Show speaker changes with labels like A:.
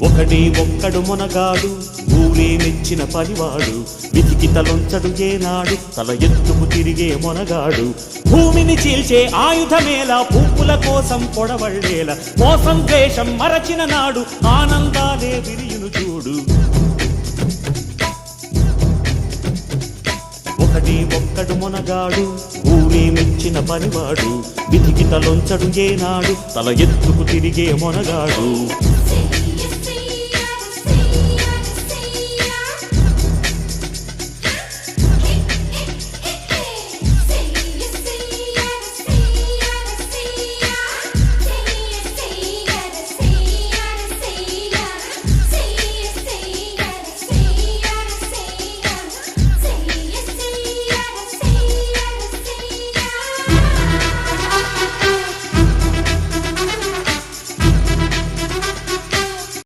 A: ఒకడే ఒక్కడు మొనగాడు ఊరే మెచ్చిన పనివాడు విధికి తలొంచడు ఏనాడు తల ఎత్తుకు తిరిగే మొనగాడు భూమిని చీల్చే ఆయుధమేలా పువ్వుల కోసం పొడవళ్ళేలా మోసం ద్వేషం మరచిన నాడు ఆనందాలే విరియును చూడు ఒకడే ఒక్కడు మొనగాడు ఊరే మెచ్చిన పనివాడు విధికి తలొంచడు ఏనాడు తల ఎత్తుకు తిరిగే మొనగాడు